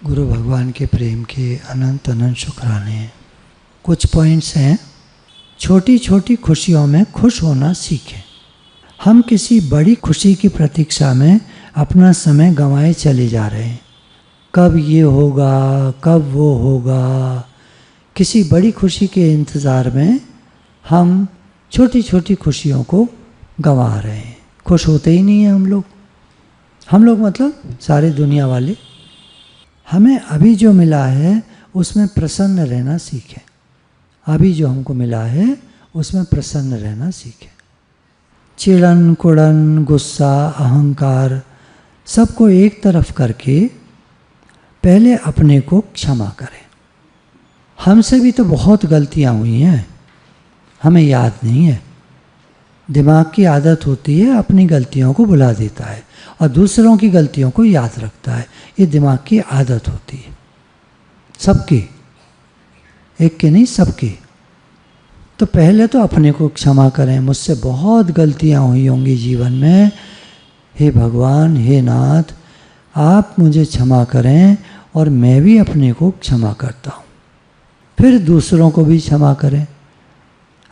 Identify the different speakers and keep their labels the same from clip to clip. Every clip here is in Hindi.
Speaker 1: गुरु भगवान के प्रेम के अनंत अनंत शुक्राने हैं। कुछ पॉइंट्स हैं। छोटी छोटी खुशियों में खुश होना सीखें। हम किसी बड़ी खुशी की प्रतीक्षा में अपना समय गंवाए चले जा रहे हैं। कब ये होगा, कब वो होगा। किसी बड़ी खुशी के इंतज़ार में हम छोटी छोटी खुशियों को गंवा रहे हैं। खुश होते ही नहीं हैं हम लोग मतलब सारी दुनिया वाले। हमें अभी जो मिला है उसमें प्रसन्न रहना सीखें। अभी जो हमको मिला है उसमें प्रसन्न रहना सीखें। चिड़न कुड़न, गुस्सा, अहंकार सबको एक तरफ करके पहले अपने को क्षमा करें। हमसे भी तो बहुत गलतियां हुई हैं, हमें याद नहीं है। दिमाग की आदत होती है अपनी गलतियों को भुला देता है और दूसरों की गलतियों को याद रखता है। ये दिमाग की आदत होती है सबकी, एक की नहीं सबकी। तो पहले तो अपने को क्षमा करें। मुझसे बहुत गलतियां हुई होंगी जीवन में, हे भगवान, हे नाथ, आप मुझे क्षमा करें और मैं भी अपने को क्षमा करता हूँ। फिर दूसरों को भी क्षमा करें।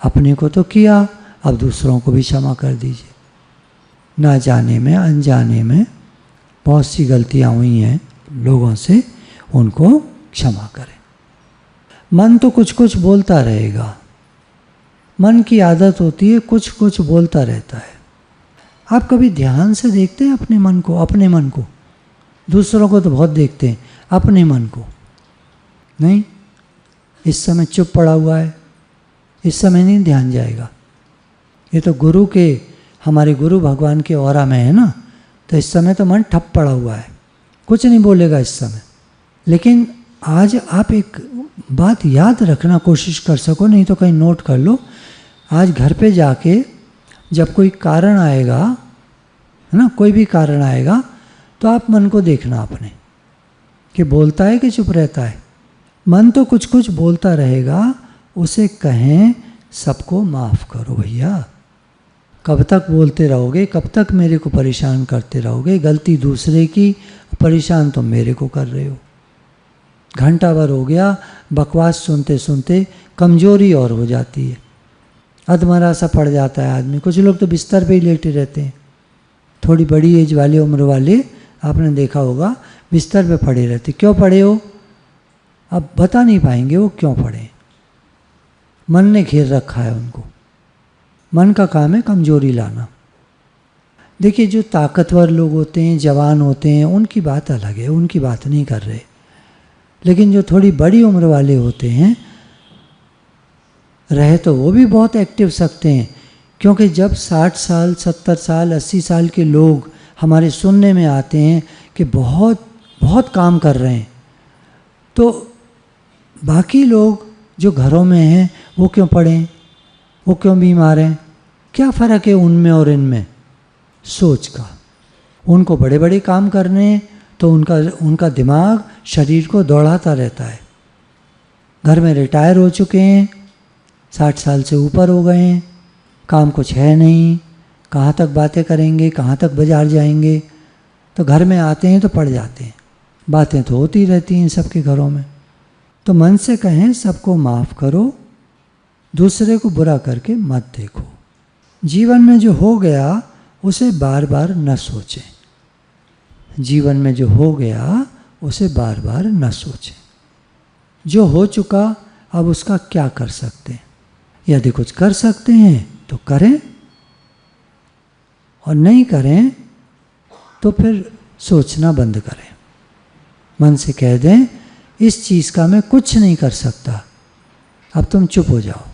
Speaker 1: अपने को तो किया, अब दूसरों को भी क्षमा कर दीजिए। ना जाने में अनजाने में बहुत सी गलतियां हुई हैं लोगों से, उनको क्षमा करें। मन तो कुछ कुछ बोलता रहेगा। मन की आदत होती है कुछ कुछ बोलता रहता है। आप कभी ध्यान से देखते हैं अपने मन को? दूसरों को तो बहुत देखते हैं, अपने मन को नहीं। इस समय चुप पड़ा हुआ है, इस समय नहीं ध्यान जाएगा। ये तो हमारे गुरु भगवान के औरा में है ना, तो इस समय तो मन ठप पड़ा हुआ है, कुछ नहीं बोलेगा इस समय। लेकिन आज आप एक बात याद रखना कोशिश कर सको, नहीं तो कहीं नोट कर लो। आज घर पे जाके जब कोई कारण आएगा, है ना, कोई भी कारण आएगा, तो आप मन को देखना अपने कि बोलता है कि चुप रहता है। मन तो कुछ कुछ बोलता रहेगा, उसे कहें सबको माफ़ करो भैया। कब तक बोलते रहोगे, कब तक मेरे को परेशान करते रहोगे? गलती दूसरे की, परेशान तो मेरे को कर रहे हो। घंटा भर हो गया बकवास सुनते सुनते, कमजोरी और हो जाती है, अधमरा सा पड़ जाता है आदमी। कुछ लोग तो बिस्तर पे ही लेटे रहते हैं। थोड़ी बड़ी एज वाले, उम्र वाले, आपने देखा होगा बिस्तर पे पड़े रहते। क्यों पड़े हो? अब बता नहीं पाएंगे वो क्यों पड़े। मन ने घेर रखा है उनको। मन का काम है कमजोरी लाना। देखिए, जो ताकतवर लोग होते हैं, जवान होते हैं, उनकी बात अलग है, उनकी बात नहीं कर रहे। लेकिन जो थोड़ी बड़ी उम्र वाले होते हैं, रहे तो वो भी बहुत एक्टिव सकते हैं। क्योंकि जब 60 साल, 70 साल, 80 साल के लोग हमारे सुनने में आते हैं कि बहुत बहुत काम कर रहे हैं, तो बाकी लोग जो घरों में हैं वो क्यों पड़े, वो क्यों बीमार हैं? क्या फ़र्क है उनमें और इनमें? सोच का। उनको बड़े बड़े काम करने हैं तो उनका दिमाग शरीर को दौड़ाता रहता है। घर में रिटायर हो चुके हैं, 60 साल से ऊपर हो गए हैं, काम कुछ है नहीं, कहाँ तक बातें करेंगे, कहाँ तक बाजार जाएंगे। तो घर में आते हैं तो पड़ जाते हैं। बातें तो होती रहती हैं सबके घरों में। तो मन से कहें सबको माफ़ करो, दूसरे को बुरा करके मत देखो। जीवन में जो हो गया उसे बार बार न सोचें। जीवन में जो हो गया उसे बार बार न सोचें। जो हो चुका, अब उसका क्या कर सकते हैं? यदि कुछ कर सकते हैं तो करें, और नहीं करें तो फिर सोचना बंद करें। मन से कह दें इस चीज़ का मैं कुछ नहीं कर सकता, अब तुम चुप हो जाओ।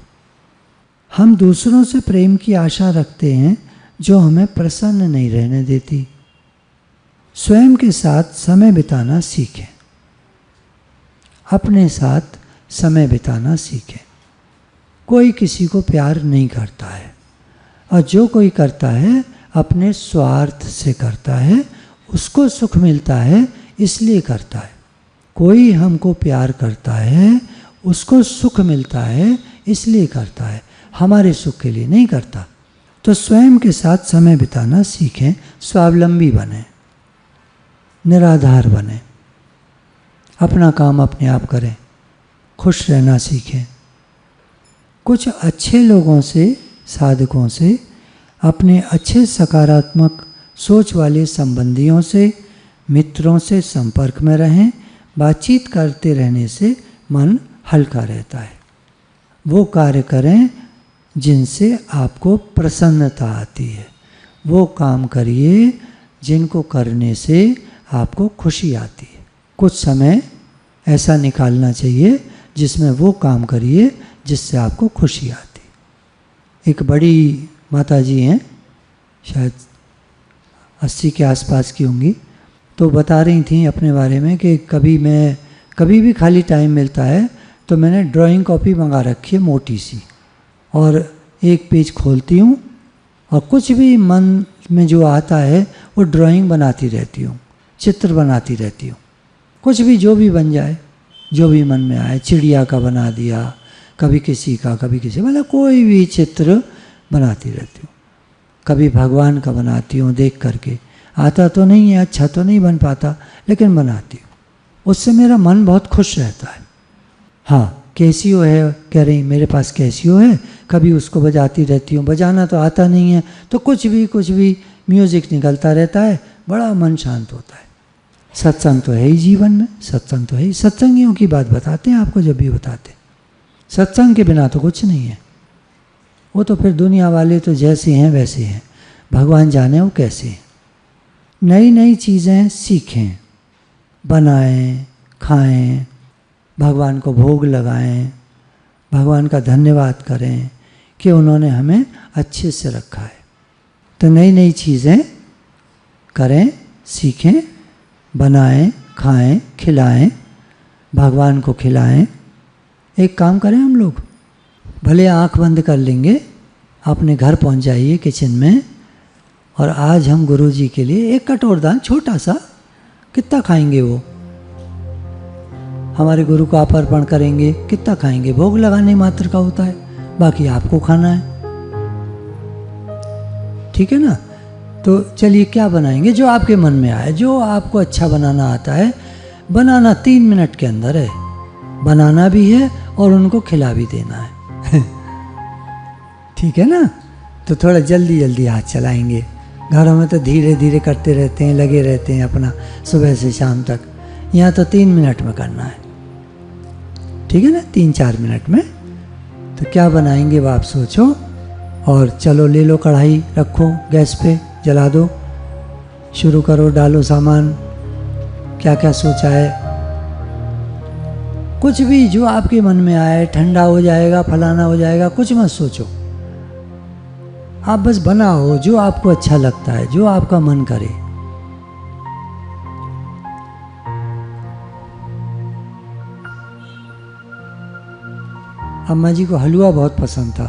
Speaker 1: हम दूसरों से प्रेम की आशा रखते हैं जो हमें प्रसन्न नहीं रहने देती। स्वयं के साथ समय बिताना सीखें। अपने साथ समय बिताना सीखें। कोई किसी को प्यार नहीं करता है, और जो कोई करता है अपने स्वार्थ से करता है। उसको सुख मिलता है इसलिए करता है। कोई हमको प्यार करता है, उसको सुख मिलता है इसलिए करता है, हमारे सुख के लिए नहीं करता। तो स्वयं के साथ समय बिताना सीखें। स्वावलंबी बने, निराधार बने। अपना काम अपने आप करें, खुश रहना सीखें। कुछ अच्छे लोगों से, साधकों से, अपने अच्छे सकारात्मक सोच वाले संबंधियों से, मित्रों से संपर्क में रहें। बातचीत करते रहने से मन हल्का रहता है। वो कार्य करें जिनसे आपको प्रसन्नता आती है। वो काम करिए जिनको करने से आपको खुशी आती है। कुछ समय ऐसा निकालना चाहिए जिसमें वो काम करिए जिससे आपको खुशी आती है। एक बड़ी माता जी हैं, शायद 80 के आसपास की होंगी, तो बता रही थी अपने बारे में कि कभी भी खाली टाइम मिलता है तो मैंने ड्राइंग कॉपी मंगा रखी है मोटी सी, और एक पेज खोलती हूँ और कुछ भी मन में जो आता है वो ड्राइंग बनाती रहती हूँ, चित्र बनाती रहती हूँ। कुछ भी जो भी बन जाए, जो भी मन में आए, चिड़िया का बना दिया, कभी किसी का, कभी किसी, मतलब कोई भी चित्र बनाती रहती हूँ। कभी भगवान का बनाती हूँ देख करके। आता तो नहीं है, अच्छा तो नहीं बन पाता, लेकिन बनाती हूँ। उससे मेरा मन बहुत खुश रहता है। हाँ, कैसियो है, कह रही मेरे पास कैसियो है, कभी उसको बजाती रहती हूँ। बजाना तो आता नहीं है तो कुछ भी म्यूज़िक निकलता रहता है, बड़ा मन शांत होता है। सत्संग तो है ही जीवन में, सत्संग तो है ही। सत्संगियों की बात बताते हैं आपको, जब भी बताते, सत्संग के बिना तो कुछ नहीं है। वो तो फिर दुनिया वाले तो जैसे हैं वैसे हैं, भगवान जाने वो कैसे हैं। नई नई चीज़ें सीखें, बनाएं, खाएं, भगवान को भोग लगाएं, भगवान का धन्यवाद करें कि उन्होंने हमें अच्छे से रखा है। तो नई नई चीज़ें करें, सीखें, बनाएं, खाएं, खिलाएं, भगवान को खिलाएं। एक काम करें हम लोग, भले आँख बंद कर लेंगे, अपने घर पहुंच जाइए किचन में, और आज हम गुरु जी के लिए एक कटोर दान, छोटा सा, कितना खाएंगे वो, हमारे गुरु को आप अर्पण करेंगे, कितना खाएंगे, भोग लगाने मात्र का होता है, बाकी आपको खाना है। ठीक है ना? तो चलिए क्या बनाएंगे, जो आपके मन में आए, जो आपको अच्छा बनाना आता है। बनाना 3 मिनट के अंदर है, बनाना भी है और उनको खिला भी देना है। ठीक है ना? तो थोड़ा जल्दी जल्दी हाथ चलाएंगे। घरों में तो धीरे धीरे करते रहते हैं, लगे रहते हैं अपना सुबह से शाम तक। यहाँ तो 3 मिनट में करना है। ठीक है ना? 3-4 मिनट में। तो क्या बनाएंगे वो आप सोचो, और चलो ले लो कढ़ाई, रखो गैस पे, जला दो, शुरू करो, डालो सामान, क्या क्या सोचा है, कुछ भी जो आपके मन में आए। ठंडा हो जाएगा, फलाना हो जाएगा, कुछ मत सोचो। आप बस बनाओ जो आपको अच्छा लगता है, जो आपका मन करे। अम्मा जी को हलवा बहुत पसंद था,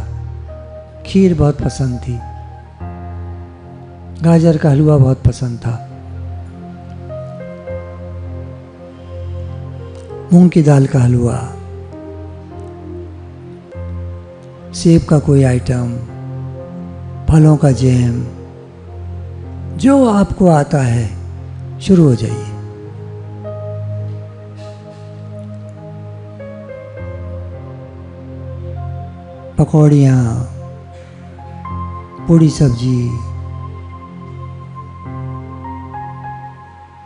Speaker 1: खीर बहुत पसंद थी, गाजर का हलवा बहुत पसंद था, मूंग की दाल का हलवा, सेब का कोई आइटम, फलों का जैम, जो आपको आता है शुरू हो जाइए। पकौड़ियाँ, पूड़ी सब्जी,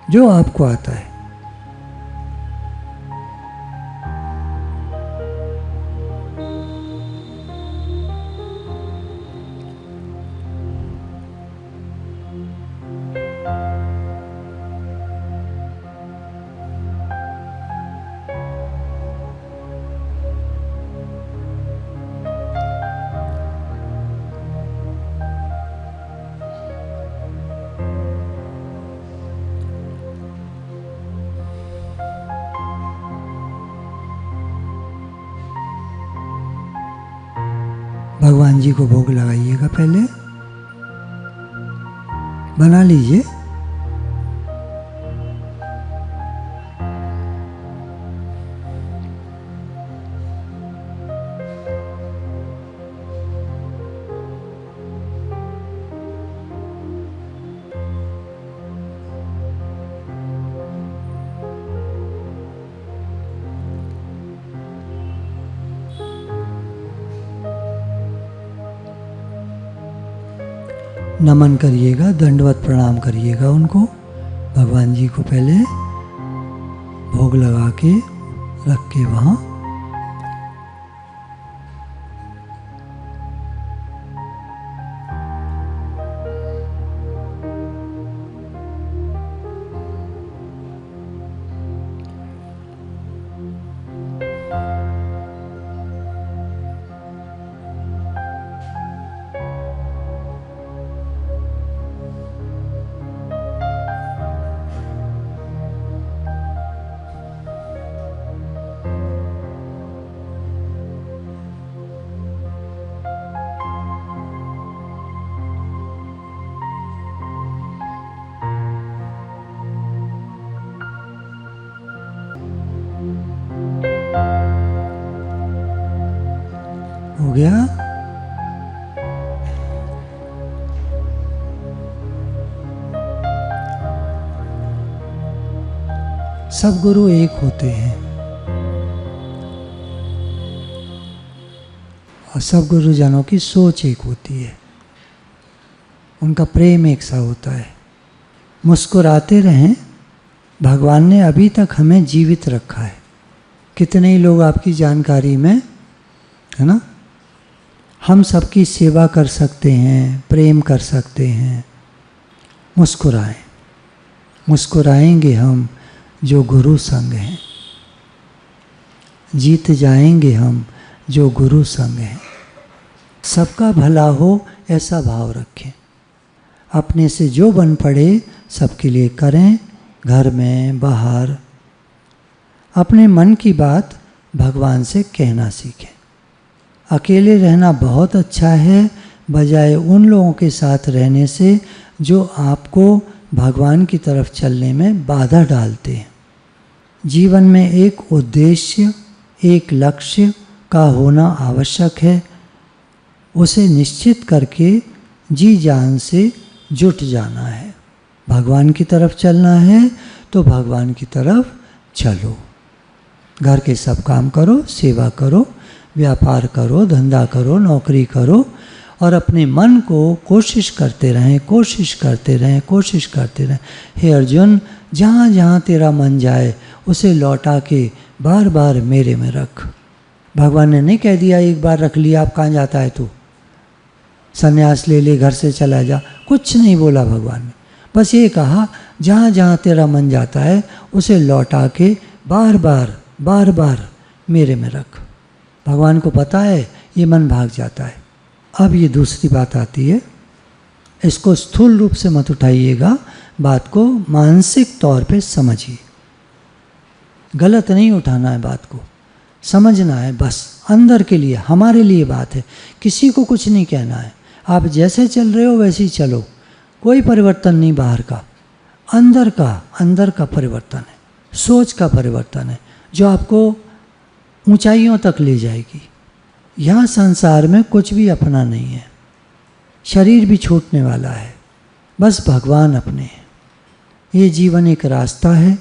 Speaker 1: जो आपको आता है। भगवान जी को भोग लगाइएगा, पहले बना लीजिए। नमन करिएगा, दंडवत प्रणाम करिएगा उनको। भगवान जी को पहले भोग लगा के रख के वहाँ हो गया। सब गुरु एक होते हैं और सब गुरुजनों की सोच एक होती है, उनका प्रेम एक सा होता है। मुस्कुराते रहें, भगवान ने अभी तक हमें जीवित रखा है। कितने ही लोग आपकी जानकारी में है ना, हम सबकी सेवा कर सकते हैं, प्रेम कर सकते हैं। मुस्कुराएं, मुस्कुराएंगे हम जो गुरु संग हैं, जीत जाएंगे हम जो गुरु संग हैं। सबका भला हो ऐसा भाव रखें, अपने से जो बन पड़े सबके लिए करें, घर में बाहर। अपने मन की बात भगवान से कहना सीखें। अकेले रहना बहुत अच्छा है, बजाय उन लोगों के साथ रहने से जो आपको भगवान की तरफ चलने में बाधा डालते हैं। जीवन में एक उद्देश्य, एक लक्ष्य का होना आवश्यक है। उसे निश्चित करके जी जान से जुट जाना है। भगवान की तरफ चलना है तो भगवान की तरफ चलो। घर के सब काम करो, सेवा करो, व्यापार करो, धंधा करो, नौकरी करो और अपने मन को कोशिश करते रहें, कोशिश करते रहें, कोशिश करते रहें। हे अर्जुन, जहाँ जहाँ तेरा मन जाए उसे लौटा के बार बार मेरे में रख। भगवान ने नहीं कह दिया एक बार रख लिया अब कहाँ जाता है तू, संन्यास ले ले, घर से चला जा, कुछ नहीं बोला भगवान ने। बस ये कहा जहाँ जहाँ तेरा मन जाता है उसे लौटा के बार बार मेरे में रख। भगवान को पता है ये मन भाग जाता है। अब ये दूसरी बात आती है, इसको स्थूल रूप से मत उठाइएगा, बात को मानसिक तौर पे समझिए। गलत नहीं उठाना है, बात को समझना है। बस अंदर के लिए, हमारे लिए बात है, किसी को कुछ नहीं कहना है। आप जैसे चल रहे हो वैसे ही चलो, कोई परिवर्तन नहीं बाहर का, अंदर का परिवर्तन है, सोच का परिवर्तन है जो आपको ऊंचाइयों तक ले जाएगी। यहाँ संसार में कुछ भी अपना नहीं है, शरीर भी छूटने वाला है, बस भगवान अपने हैं। ये जीवन एक रास्ता है,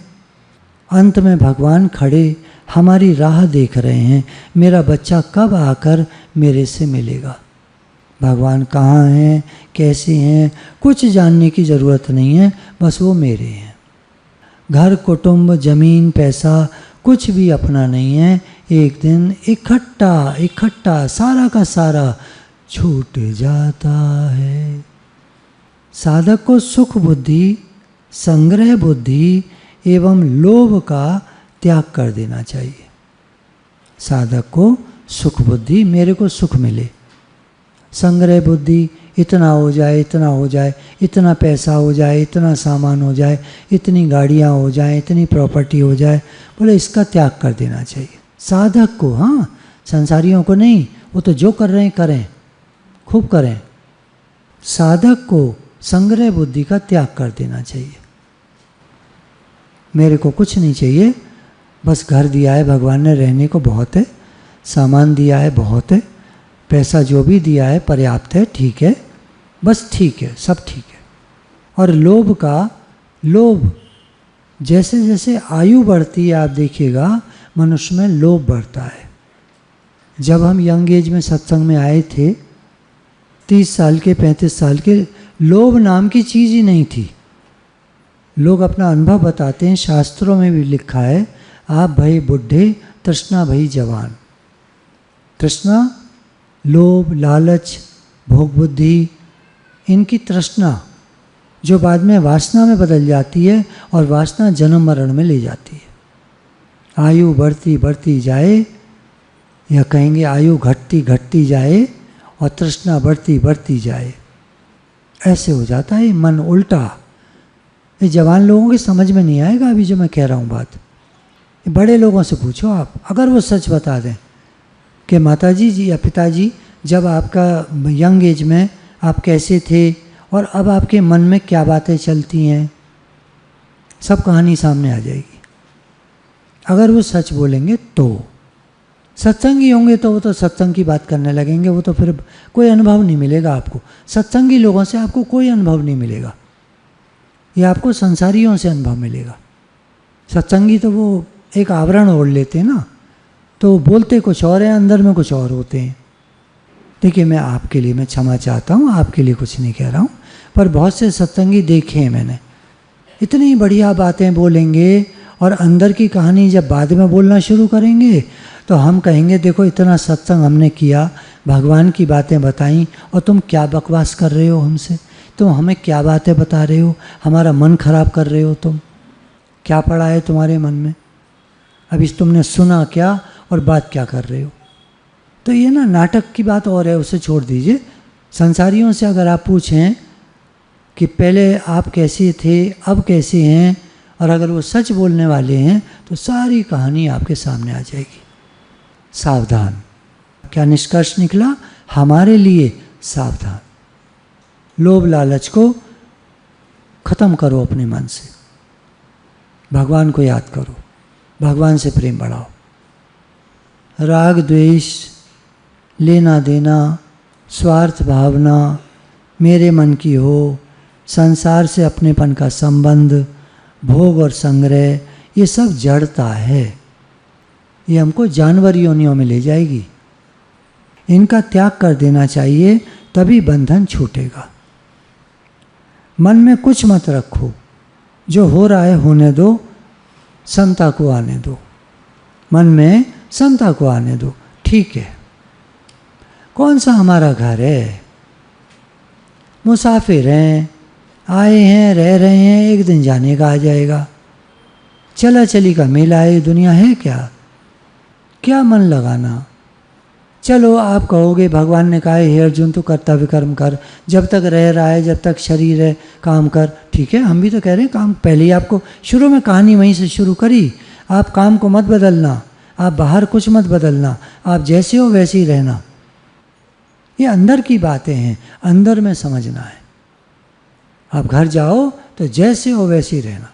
Speaker 1: अंत में भगवान खड़े हमारी राह देख रहे हैं, मेरा बच्चा कब आकर मेरे से मिलेगा। भगवान कहाँ हैं, कैसे हैं, कुछ जानने की ज़रूरत नहीं है, बस वो मेरे हैं। घर, कुटुंब, ज़मीन, पैसा कुछ भी अपना नहीं है। एक दिन इकट्ठा सारा का सारा छूट जाता है। साधक को सुख बुद्धि, संग्रह बुद्धि एवं लोभ का त्याग कर देना चाहिए। साधक को सुख बुद्धि, मेरे को सुख मिले, संग्रह बुद्धि, इतना हो जाए, इतना हो जाए, इतना पैसा हो जाए, इतना सामान हो जाए, इतनी गाड़ियाँ हो जाए, इतनी प्रॉपर्टी हो जाए, बोले इसका त्याग कर देना चाहिए साधक को। हाँ, संसारियों को नहीं, वो तो जो कर रहे हैं करें, खूब करें। साधक को संग्रह बुद्धि का त्याग कर देना चाहिए। मेरे को कुछ नहीं चाहिए, बस घर दिया है भगवान ने रहने को बहुत है, सामान दिया है बहुत है, पैसा जो भी दिया है पर्याप्त है, ठीक है, बस ठीक है, सब ठीक है। और लोभ जैसे जैसे आयु बढ़ती है, आप देखिएगा मनुष्य में लोभ बढ़ता है। जब हम यंग एज में सत्संग में आए थे, 30 साल के 35 साल के लोभ नाम की चीज़ ही नहीं थी। लोग अपना अनुभव बताते हैं, शास्त्रों में भी लिखा है, आप भई बुढ़े तृष्णा भई जवान। तृष्णा, लोभ, लालच, भोग बुद्धि, इनकी तृष्णा जो बाद में वासना में बदल जाती है और वासना जन्म मरण में ले जाती है। आयु बढ़ती बढ़ती जाए, या कहेंगे आयु घटती घटती जाए और तृष्णा बढ़ती बढ़ती जाए, ऐसे हो जाता है मन उल्टा। ये जवान लोगों के समझ में नहीं आएगा अभी जो मैं कह रहा हूँ बात। बड़े लोगों से पूछो आप, अगर वो सच बता दें कि माताजी जी या पिताजी जब आपका यंग एज में आप कैसे थे और अब आपके मन में क्या बातें चलती हैं, सब कहानी सामने आ जाएगी। अगर वो सच बोलेंगे तो सत्संगी होंगे तो वो तो सत्संग की बात करने लगेंगे, वो तो फिर कोई अनुभव नहीं मिलेगा आपको। सत्संगी लोगों से आपको कोई अनुभव नहीं मिलेगा, या आपको संसारियों से अनुभव मिलेगा। सत्संगी तो वो एक आवरण ओढ़ लेते हैं ना, तो बोलते कुछ और है, अंदर में कुछ और होते हैं। देखिए मैं आपके लिए, मैं क्षमा चाहता हूँ, आपके लिए कुछ नहीं कह रहा हूँ, पर बहुत से सत्संगी देखे हैं मैंने, इतनी बढ़िया बातें बोलेंगे और अंदर की कहानी जब बाद में बोलना शुरू करेंगे तो हम कहेंगे देखो इतना सत्संग हमने किया, भगवान की बातें बताई और तुम क्या बकवास कर रहे हो हमसे, तुम हमें क्या बातें बता रहे हो, हमारा मन खराब कर रहे हो, तुम क्या पड़ा है तुम्हारे मन में, अभी तुमने सुना क्या और बात क्या कर रहे हो। तो ये ना नाटक की बात और है, उसे छोड़ दीजिए। संसारियों से अगर आप पूछें कि पहले आप कैसे थे अब कैसे हैं, और अगर वो सच बोलने वाले हैं तो सारी कहानी आपके सामने आ जाएगी। सावधान। क्या निष्कर्ष निकला हमारे लिए? सावधान। लोभ लालच को खत्म करो अपने मन से, भगवान को याद करो, भगवान से प्रेम बढ़ाओ। राग द्वेष, लेना देना, स्वार्थ भावना, मेरे मन की हो, संसार से अपनेपन का संबंध, भोग और संग्रह, ये सब जड़ता है। ये हमको जानवर योनियों में ले जाएगी। इनका त्याग कर देना चाहिए, तभी बंधन छूटेगा। मन में कुछ मत रखो, जो हो रहा है होने दो, समता को आने दो। मन में समता को आने दो, ठीक है। कौन सा हमारा घर है, मुसाफिर हैं, आए हैं, रह रहे हैं, एक दिन जाने का आ जाएगा। चला चली का मेला है, दुनिया है क्या? क्या मन लगाना। चलो आप कहोगे भगवान ने कहा है हे अर्जुन तू कर्तव्य कर्म कर, जब तक रह रहा है, जब तक शरीर है काम कर। ठीक है, हम भी तो कह रहे हैं काम। पहले ही आपको शुरू में कहानी वहीं से शुरू करी, आप काम को मत बदलना, आप बाहर कुछ मत बदलना, आप जैसे हो वैसे ही रहना। ये अंदर की बातें हैं, अंदर में समझना है। आप घर जाओ तो जैसे हो वैसे ही रहना।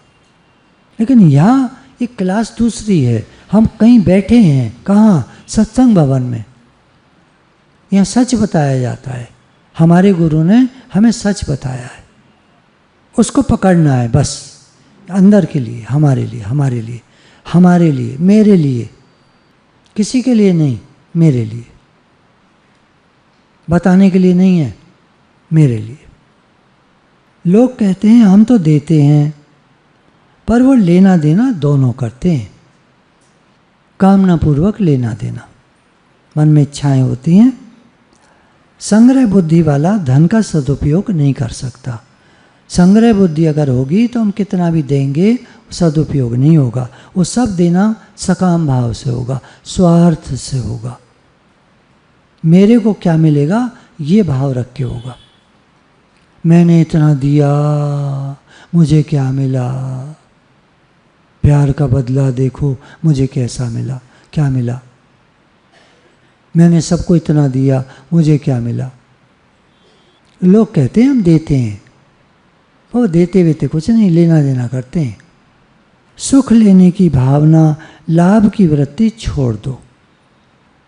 Speaker 1: लेकिन यहाँ एक क्लास दूसरी है, हम कहीं बैठे हैं, कहाँ? सत्संग भवन में। यहाँ सच बताया जाता है, हमारे गुरु ने हमें सच बताया है, उसको पकड़ना है बस। अंदर के लिए, हमारे लिए, हमारे लिए, हमारे लिए, मेरे लिए, किसी के लिए नहीं, मेरे लिए। बताने के लिए नहीं है, मेरे लिए। लोग कहते हैं हम तो देते हैं, पर वो लेना देना दोनों करते हैं। कामना पूर्वक लेना देना, मन में इच्छाएं होती हैं। संग्रह बुद्धि वाला धन का सदुपयोग नहीं कर सकता। संग्रह बुद्धि अगर होगी तो हम कितना भी देंगे, सदुपयोग नहीं होगा। वो सब देना सकाम भाव से होगा, स्वार्थ से होगा। मेरे को क्या मिलेगा ये भाव रख के होगा। मैंने इतना दिया, मुझे क्या मिला, प्यार का बदला देखो मुझे कैसा मिला, क्या मिला। मैंने सबको इतना दिया, मुझे क्या मिला। लोग कहते हैं हम देते हैं, वो देते वेते कुछ नहीं, लेना देना करते हैं। सुख लेने की भावना, लाभ की वृत्ति छोड़ दो।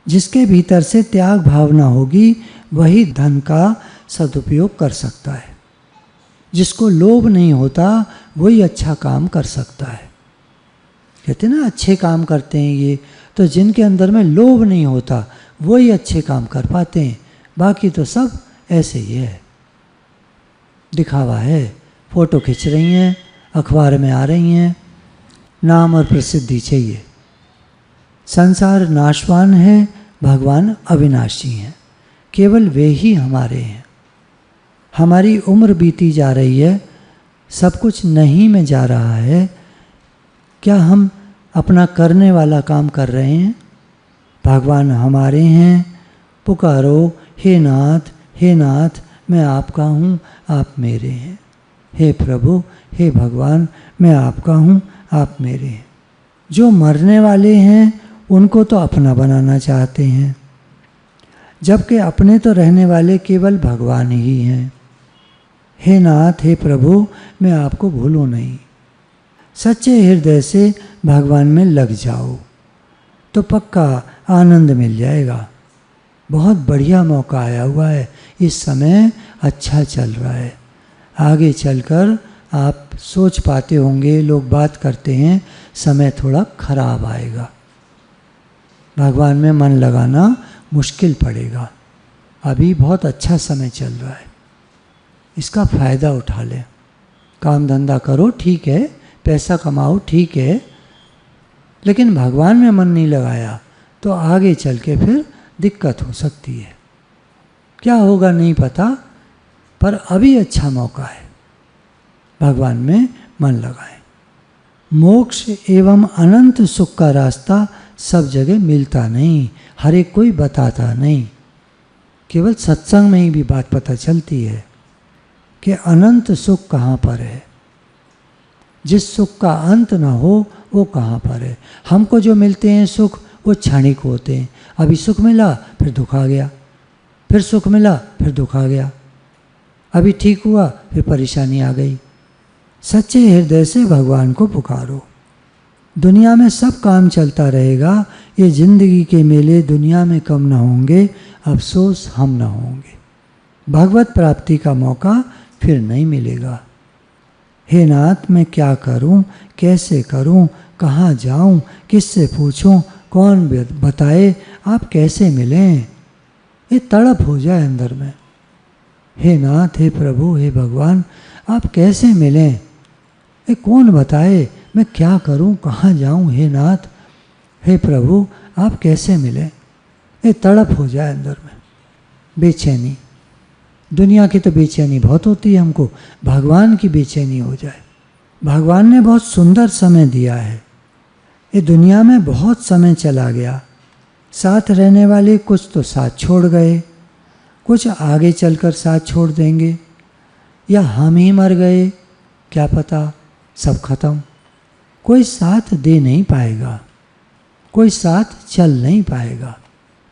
Speaker 1: जिसके भीतर से त्याग भावना होगी वही धन का सदुपयोग कर सकता है। जिसको लोभ नहीं होता वही अच्छा काम कर सकता है। कहते हैं ना अच्छे काम करते हैं ये, तो जिनके अंदर में लोभ नहीं होता वही अच्छे काम कर पाते हैं, बाकी तो सब ऐसे ही है। दिखावा है, फ़ोटो खिंच रही हैं, अखबार में आ रही हैं, नाम और प्रसिद्धि चाहिए। संसार नाशवान है, भगवान अविनाशी हैं, केवल वे ही हमारे हैं। हमारी उम्र बीती जा रही है, सब कुछ नहीं में जा रहा है। क्या हम अपना करने वाला काम कर रहे हैं? भगवान हमारे हैं, पुकारो हे नाथ मैं आपका हूँ, आप मेरे हैं। हे प्रभु, हे भगवान, मैं आपका हूँ, आप मेरे हैं। जो मरने वाले हैं उनको तो अपना बनाना चाहते हैं, जबकि अपने तो रहने वाले केवल भगवान ही हैं। हे नाथ, हे प्रभु, मैं आपको भूलूं नहीं। सच्चे हृदय से भगवान में लग जाओ तो पक्का आनंद मिल जाएगा। बहुत बढ़िया मौका आया हुआ है, इस समय अच्छा चल रहा है। आगे चलकर आप सोच पाते होंगे, लोग बात करते हैं, समय थोड़ा खराब आएगा, भगवान में मन लगाना मुश्किल पड़ेगा। अभी बहुत अच्छा समय चल रहा है, इसका फ़ायदा उठा लें। काम धंधा करो, ठीक है, पैसा कमाओ, ठीक है, लेकिन भगवान में मन नहीं लगाया तो आगे चल के फिर दिक्कत हो सकती है। क्या होगा नहीं पता, पर अभी अच्छा मौका है, भगवान में मन लगाएं। मोक्ष एवं अनंत सुख का रास्ता सब जगह मिलता नहीं, हर एक कोई बताता नहीं। केवल सत्संग में ही भी बात पता चलती है कि अनंत सुख कहाँ पर है। जिस सुख का अंत ना हो वो कहाँ पर है। हमको जो मिलते हैं सुख वो क्षणिक होते हैं। अभी सुख मिला फिर दुख आ गया, फिर सुख मिला फिर दुख आ गया, अभी ठीक हुआ फिर परेशानी आ गई। सच्चे हृदय से भगवान को पुकारो। दुनिया में सब काम चलता रहेगा, ये जिंदगी के मेले दुनिया में कम ना होंगे, अफसोस हम ना होंगे। भगवत प्राप्ति का मौका फिर नहीं मिलेगा। हे नाथ, मैं क्या करूं, कैसे करूं, कहाँ जाऊं, किससे पूछूं, कौन बताए, आप कैसे मिलें, ये तड़प हो जाए अंदर में। हे नाथ, हे प्रभु, हे भगवान, आप कैसे मिलें, ये कौन बताए, मैं क्या करूं, कहाँ जाऊं। हे नाथ, हे प्रभु, आप कैसे मिलें, ये तड़प हो जाए अंदर में। बेचैनी, दुनिया की तो बेचैनी बहुत होती है हमको, भगवान की बेचैनी हो जाए। भगवान ने बहुत सुंदर समय दिया है, ये दुनिया में बहुत समय चला गया। साथ रहने वाले कुछ तो साथ छोड़ गए, कुछ आगे चलकर साथ छोड़ देंगे, या हम ही मर गए, क्या पता, सब खत्म। कोई साथ दे नहीं पाएगा, कोई साथ चल नहीं पाएगा।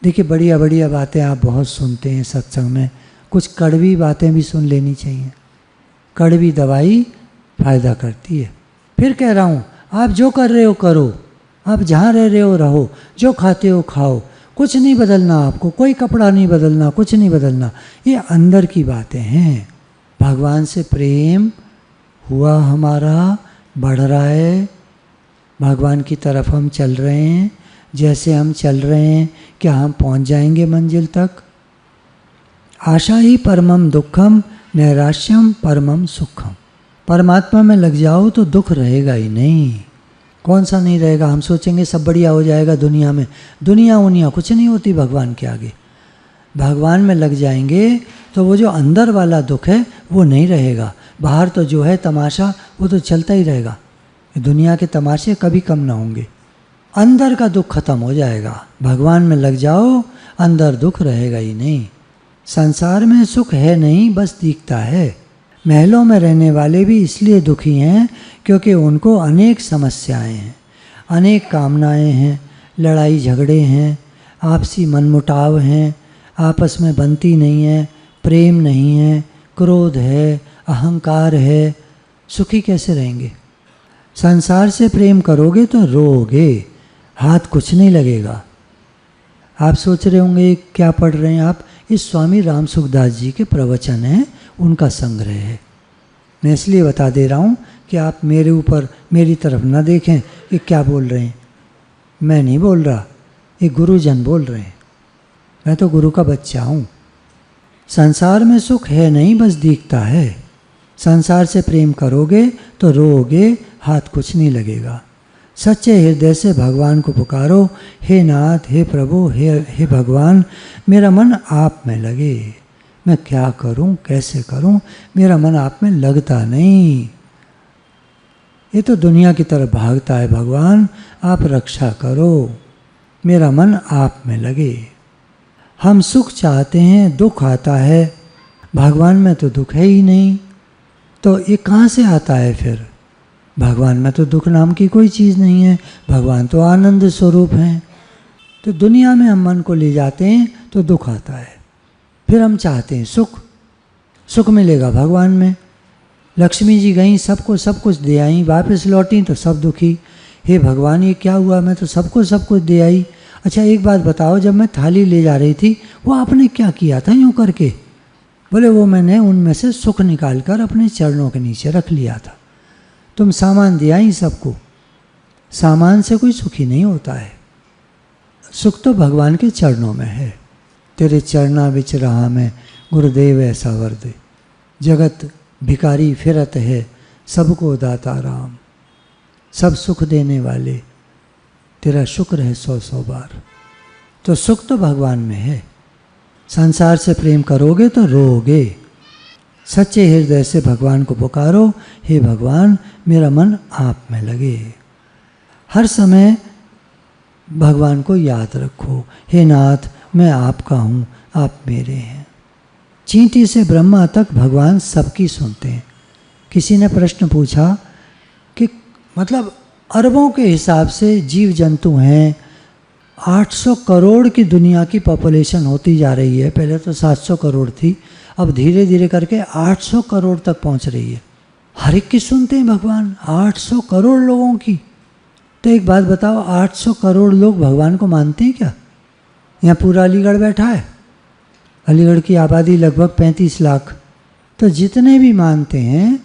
Speaker 1: देखिए, बढ़िया बढ़िया बातें आप बहुत सुनते हैं सत्संग में, कुछ कड़वी बातें भी सुन लेनी चाहिए। कड़वी दवाई फ़ायदा करती है। फिर कह रहा हूँ, आप जो कर रहे हो करो, आप जहाँ रह रहे हो रहो, जो खाते हो खाओ, कुछ नहीं बदलना आपको, कोई कपड़ा नहीं बदलना, कुछ नहीं बदलना। ये अंदर की बातें हैं। भगवान से प्रेम हुआ हमारा, बढ़ रहा है, भगवान की तरफ हम चल रहे हैं। जैसे हम चल रहे हैं, क्या हम पहुंच जाएंगे मंजिल तक? आशा ही परमम दुखम, नैराश्यम परमम सुखम। परमात्मा में लग जाओ तो दुख रहेगा ही नहीं। कौन सा नहीं रहेगा? हम सोचेंगे सब बढ़िया हो जाएगा दुनिया में, दुनिया उनिया कुछ नहीं होती भगवान के आगे। भगवान में लग जाएंगे तो वो जो अंदर वाला दुख है वो नहीं रहेगा। बाहर तो जो है तमाशा वो तो चलता ही रहेगा, दुनिया के तमाशे कभी कम ना होंगे। अंदर का दुख खत्म हो जाएगा। भगवान में लग जाओ, अंदर दुख रहेगा ही नहीं। संसार में सुख है नहीं, बस दिखता है। महलों में रहने वाले भी इसलिए दुखी हैं क्योंकि उनको अनेक समस्याएं हैं, अनेक कामनाएं हैं, लड़ाई झगड़े हैं, आपसी मनमुटाव हैं, आपस में बनती नहीं है, प्रेम नहीं है, क्रोध है, अहंकार है। सुखी कैसे रहेंगे? संसार से प्रेम करोगे तो रोओगे, हाथ कुछ नहीं लगेगा। आप सोच रहे होंगे क्या पढ़ रहे हैं आप? इस स्वामी राम सुखदास जी के प्रवचन हैं, उनका संग्रह है। मैं इसलिए बता दे रहा हूँ कि आप मेरे ऊपर, मेरी तरफ न देखें कि क्या बोल रहे हैं। मैं नहीं बोल रहा, ये गुरुजन बोल रहे हैं। मैं तो गुरु का बच्चा हूँ। संसार में सुख है नहीं, बस दिखता है। संसार से प्रेम करोगे तो रोओगे, हाथ कुछ नहीं लगेगा। सच्चे हृदय से भगवान को पुकारो, हे नाथ, हे प्रभु, हे भगवान, मेरा मन आप में लगे। मैं क्या करूं, कैसे करूं, मेरा मन आप में लगता नहीं। ये तो दुनिया की तरफ भागता है। भगवान आप रक्षा करो, मेरा मन आप में लगे। हम सुख चाहते हैं, दुख आता है। भगवान में तो दुख है ही नहीं, तो ये कहाँ से आता है फिर? भगवान में तो दुख नाम की कोई चीज़ नहीं है। भगवान तो आनंद स्वरूप हैं। तो दुनिया में हम मन को ले जाते हैं तो दुख आता है। फिर हम चाहते हैं सुख, सुख मिलेगा भगवान में। लक्ष्मी जी गई, सबको सब कुछ दे आई, वापस लौटी तो सब दुखी। हे भगवान, ये क्या हुआ, मैं तो सबको सब कुछ दे आई। अच्छा एक बात बताओ, जब मैं थाली ले जा रही थी वो आपने क्या किया था यूँ करके? बोले वो मैंने उनमें से सुख निकाल कर अपने चरणों के नीचे रख लिया था। तुम सामान दिया ही सबको, सामान से कोई सुखी नहीं होता है। सुख तो भगवान के चरणों में है। तेरे चरना बिच रहा मैं, गुरुदेव ऐसा वर दे। जगत भिकारी फिरत है, सबको दाता राम। सब सुख देने वाले, तेरा शुक्र है 100 बार। तो सुख तो भगवान में है। संसार से प्रेम करोगे तो रोओगे। सच्चे हृदय से भगवान को पुकारो, हे भगवान, मेरा मन आप में लगे। हर समय भगवान को याद रखो, हे नाथ, मैं आपका हूँ, आप मेरे हैं। चींटी से ब्रह्मा तक भगवान सबकी सुनते हैं। किसी ने प्रश्न पूछा कि मतलब अरबों के हिसाब से जीव जंतु हैं, 800 करोड़ की दुनिया की पॉपुलेशन होती जा रही है। पहले तो 700 करोड़ थी, अब धीरे धीरे करके 800 करोड़ तक पहुंच रही है। हर एक की सुनते हैं भगवान, 800 करोड़ लोगों की। तो एक बात बताओ, 800 करोड़ लोग भगवान को मानते हैं क्या? यहाँ पूरा अलीगढ़ बैठा है, अलीगढ़ की आबादी लगभग 35 लाख। तो जितने भी मानते हैं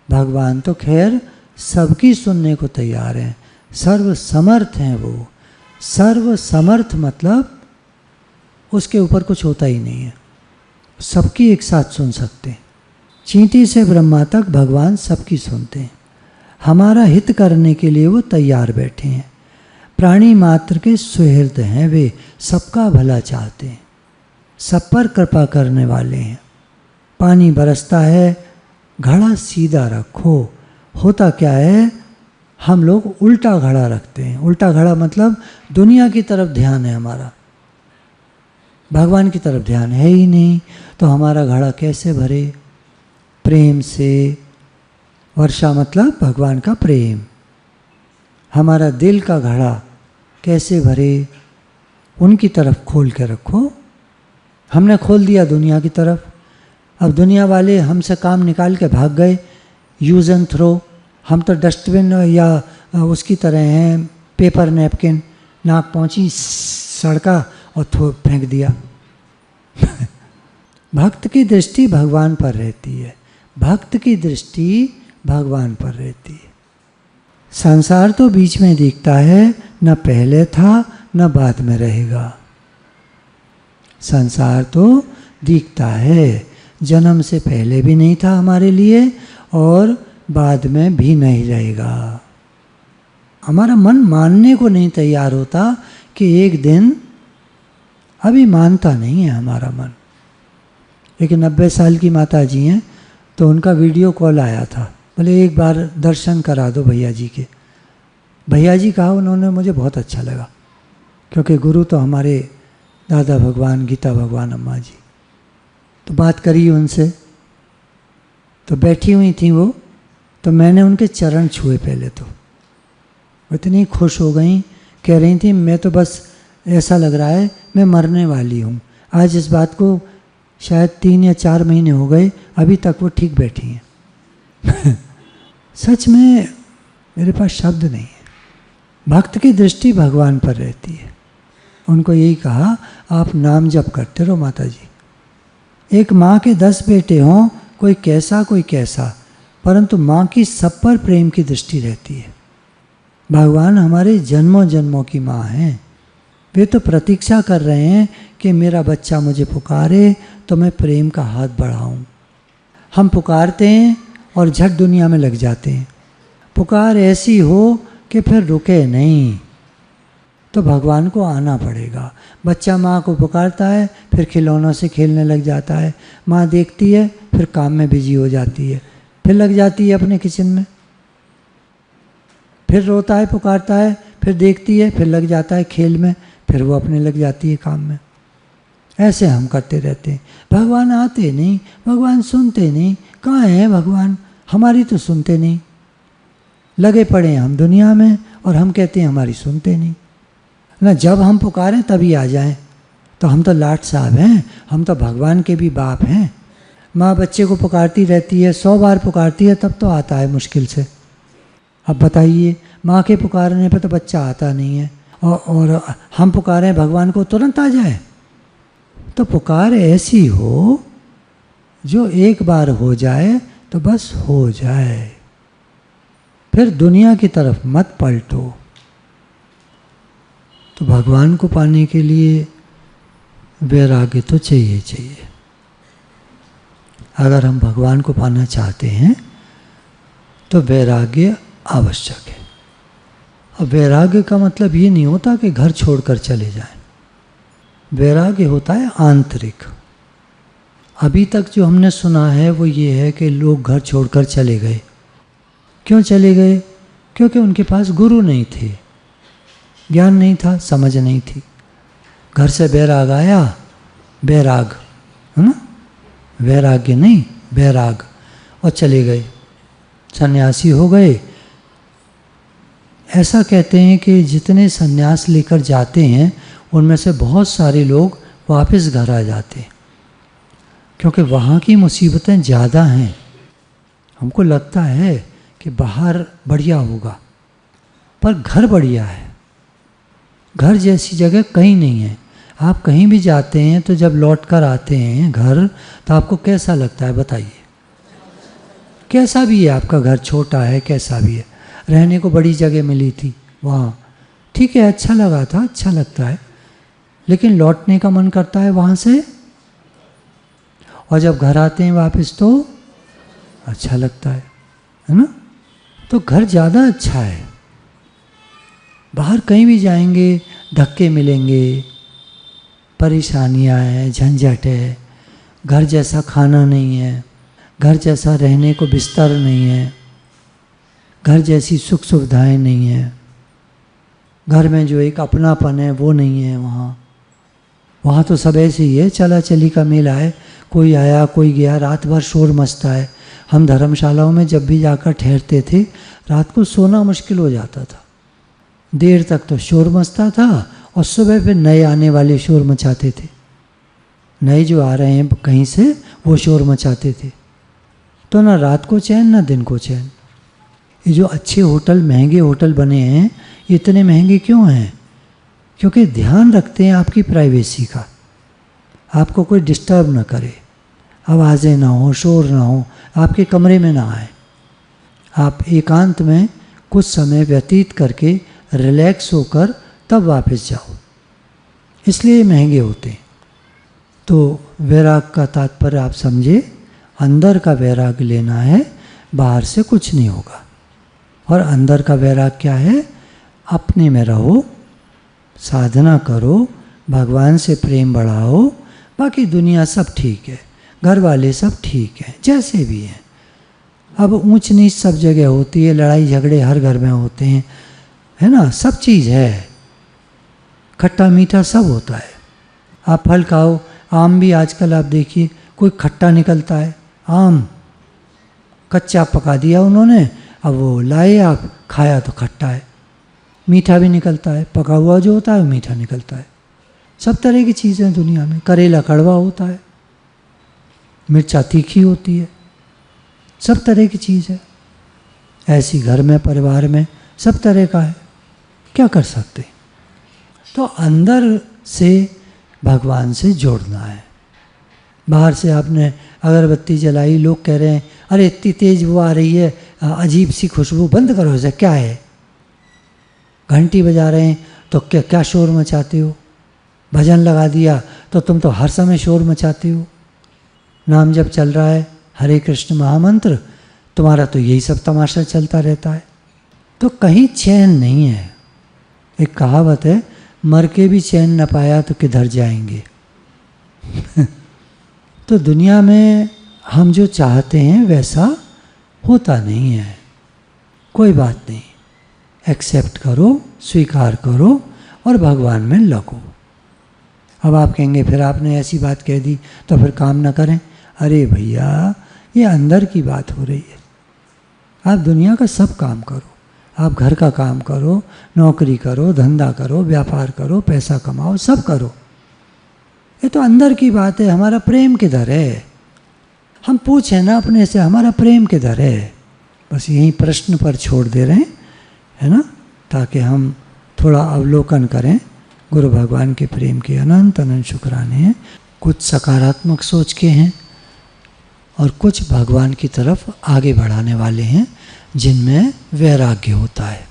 Speaker 1: भगवान तो खैर सबकी सुनने को तैयार हैं, सर्व समर्थ हैं वो। सर्व समर्थ मतलब उसके ऊपर कुछ होता ही नहीं है, सबकी एक साथ सुन सकते हैं। चींटी से ब्रह्मा तक भगवान सबकी सुनते हैं। हमारा हित करने के लिए वो तैयार बैठे हैं। प्राणी मात्र के सुहृद हैं वे, सबका भला चाहते हैं, सब पर कृपा करने वाले हैं। पानी बरसता है, घड़ा सीधा रखो। होता क्या है, हम लोग उल्टा घड़ा रखते हैं। उल्टा घड़ा मतलब दुनिया की तरफ ध्यान है हमारा, भगवान की तरफ ध्यान है ही नहीं। तो हमारा घड़ा कैसे भरे? प्रेम से। वर्षा मतलब भगवान का प्रेम। हमारा दिल का घड़ा कैसे भरे? उनकी तरफ खोल के रखो। हमने खोल दिया दुनिया की तरफ, अब दुनिया वाले हमसे काम निकाल के भाग गए, यूज़ एंड थ्रो। हम तो डस्टबिन या उसकी तरह हैं, पेपर नैपकिन, नाक पहुँची सड़का और फेंक दिया। भक्त की दृष्टि भगवान पर रहती है, भक्त की दृष्टि भगवान पर रहती है। संसार तो बीच में दिखता है, न पहले था न बाद में रहेगा। संसार तो दिखता है, जन्म से पहले भी नहीं था हमारे लिए और बाद में भी नहीं रहेगा। हमारा मन मानने को नहीं तैयार होता कि एक दिन, अभी मानता नहीं है हमारा मन। लेकिन 90 साल की माता जी हैं, तो उनका वीडियो कॉल आया था, बोले एक बार दर्शन करा दो भैया जी के। भैया जी कहा उन्होंने, मुझे बहुत अच्छा लगा, क्योंकि गुरु तो हमारे दादा भगवान, गीता भगवान अम्मा जी। तो बात करी उनसे, तो बैठी हुई थी वो, तो मैंने उनके चरण छुए पहले। तो वो इतनी खुश हो गई, कह रही थी मैं तो बस ऐसा लग रहा है मैं मरने वाली हूँ। आज इस बात को शायद 3 या 4 महीने हो गए, अभी तक वो ठीक बैठी हैं। सच में मेरे पास शब्द नहीं है। भक्त की दृष्टि भगवान पर रहती है। उनको यही कहा, आप नाम जप करते रहो माता जी। एक माँ के 10 बेटे हों, कोई कैसा कोई कैसा, परंतु माँ की सब पर प्रेम की दृष्टि रहती है। भगवान हमारे जन्मों जन्मों की माँ हैं। वे तो प्रतीक्षा कर रहे हैं कि मेरा बच्चा मुझे पुकारे तो मैं प्रेम का हाथ बढ़ाऊं। हम पुकारते हैं और झट दुनिया में लग जाते हैं। पुकार ऐसी हो कि फिर रुके नहीं, तो भगवान को आना पड़ेगा। बच्चा माँ को पुकारता है, फिर खिलौनों से खेलने लग जाता है। माँ देखती है, फिर काम में बिजी हो जाती है, फिर लग जाती है अपने किचन में। फिर रोता है, पुकारता है, फिर देखती है, फिर लग जाता है खेल में, फिर वो अपने लग जाती है काम में। ऐसे हम करते रहते हैं। भगवान आते नहीं, भगवान सुनते नहीं। कहाँ हैं भगवान? हमारी तो सुनते नहीं। लगे पड़े हैं हम दुनिया में और हम कहते हैं हमारी सुनते नहीं ना। जब हम पुकारें तभी आ जाएं। तो हम तो लाट साहब हैं, हम तो भगवान के भी बाप हैं। माँ बच्चे को पुकारती रहती है, 100 बार पुकारती है, तब तो आता है मुश्किल से। अब बताइए, माँ के पुकारने पर तो बच्चा आता नहीं है, और हम पुकारें भगवान को तुरंत आ जाए। तो पुकार ऐसी हो जो एक बार हो जाए तो बस हो जाए, फिर दुनिया की तरफ मत पलटो। तो भगवान को पाने के लिए वैराग्य तो चाहिए। अगर हम भगवान को पाना चाहते हैं तो वैराग्य आवश्यक है। अब वैराग्य का मतलब ये नहीं होता कि घर छोड़कर चले जाएं। वैराग्य होता है आंतरिक। अभी तक जो हमने सुना है वो ये है कि लोग घर छोड़कर चले गए। क्यों चले गए? क्योंकि उनके पास गुरु नहीं थे, ज्ञान नहीं था, समझ नहीं थी। घर से बैराग आया, बैराग है ना, वैराग्य नहीं, बैराग, और चले गए, सन्यासी हो गए। ऐसा कहते हैं कि जितने सन्यास लेकर जाते हैं उनमें से बहुत सारे लोग वापस घर आ जाते हैं, क्योंकि वहाँ की मुसीबतें ज़्यादा हैं। हमको लगता है कि बाहर बढ़िया होगा, पर घर बढ़िया है। घर जैसी जगह कहीं नहीं है। आप कहीं भी जाते हैं तो जब लौट कर आते हैं घर, तो आपको कैसा लगता है बताइए? कैसा भी है आपका घर, छोटा है कैसा भी है, रहने को बड़ी जगह मिली थी वहाँ, ठीक है, अच्छा लगा था, अच्छा लगता है, लेकिन लौटने का मन करता है वहाँ से। और जब घर आते हैं वापस तो अच्छा लगता है ना। तो घर ज़्यादा अच्छा है। बाहर कहीं भी जाएंगे धक्के मिलेंगे, परेशानियाँ हैं, झंझट है, घर जैसा खाना नहीं है, घर जैसा रहने को बिस्तर नहीं है, घर जैसी सुख सुविधाएं नहीं है, घर में जो एक अपनापन है वो नहीं है। वहाँ तो सब ऐसे ही है, चला चली का मेला है, कोई आया कोई गया, रात भर शोर मचता है। हम धर्मशालाओं में जब भी जाकर ठहरते थे, रात को सोना मुश्किल हो जाता था, देर तक तो शोर मचता था, और सुबह फिर नए आने वाले शोर मचाते थे। नए जो आ रहे हैं कहीं से वो शोर मचाते थे। तो ना रात को चैन ना दिन को चैन। ये जो अच्छे होटल, महंगे होटल बने हैं, ये इतने महंगे क्यों हैं? क्योंकि ध्यान रखते हैं आपकी प्राइवेसी का, आपको कोई डिस्टर्ब ना करे, आवाज़ें ना हो, शोर ना हो, आपके कमरे में ना आए। आप एकांत में कुछ समय व्यतीत करके रिलैक्स होकर तब वापस जाओ, इसलिए महंगे होते हैं। तो वैराग का तात्पर्य आप समझे, अंदर का वैराग लेना है, बाहर से कुछ नहीं होगा। और अंदर का वैराग क्या है? अपने में रहो, साधना करो, भगवान से प्रेम बढ़ाओ, बाकी दुनिया सब ठीक है, घर वाले सब ठीक हैं, जैसे भी हैं। अब ऊंच नीच सब जगह होती है, लड़ाई झगड़े हर घर में होते हैं, है ना, सब चीज़ है, खट्टा मीठा सब होता है। आप फल खाओ, आम भी आजकल आप देखिए कोई खट्टा निकलता है। आम कच्चा पका दिया उन्होंने, अब वो लाए आप, खाया तो खट्टा है। मीठा भी निकलता है, पका हुआ जो होता है वो मीठा निकलता है। सब तरह की चीज़ें दुनिया में, करेला कड़वा होता है, मिर्चा तीखी होती है, सब तरह की चीज़ है। ऐसी घर में, परिवार में सब तरह का है, क्या कर सकते। तो अंदर से भगवान से जोड़ना है। बाहर से आपने अगरबत्ती जलाई, लोग कह रहे हैं अरे इतनी तेज वो आ रही है, अजीब सी खुशबू, बंद करो इसे, क्या है। घंटी बजा रहे हैं तो क्या शोर मचाते हो। भजन लगा दिया तो तुम तो हर समय शोर मचाते हो। नाम जब चल रहा है, हरे कृष्ण महामंत्र, तुम्हारा तो यही सब तमाशा चलता रहता है। तो कहीं चैन नहीं है। एक कहावत है, मर के भी चैन न पाया तो किधर जाएंगे। तो दुनिया में हम जो चाहते हैं वैसा होता नहीं है। कोई बात नहीं, एक्सेप्ट करो, स्वीकार करो और भगवान में लगो। अब आप कहेंगे फिर आपने ऐसी बात कह दी तो फिर काम ना करें। अरे भैया, ये अंदर की बात हो रही है। आप दुनिया का सब काम करो, आप घर का काम करो, नौकरी करो, धंधा करो, व्यापार करो, पैसा कमाओ, सब करो। ये तो अंदर की बात है। हमारा प्रेम किधर है? हम पूछें ना अपने से, हमारा प्रेम किधर है? बस यही प्रश्न पर छोड़ दे रहे हैं, है ना, ताकि हम थोड़ा अवलोकन करें। गुरु भगवान के प्रेम के अनंत अनंत शुक्राने हैं। कुछ सकारात्मक सोच के हैं और कुछ भगवान की तरफ आगे बढ़ाने वाले हैं, जिनमें वैराग्य होता है।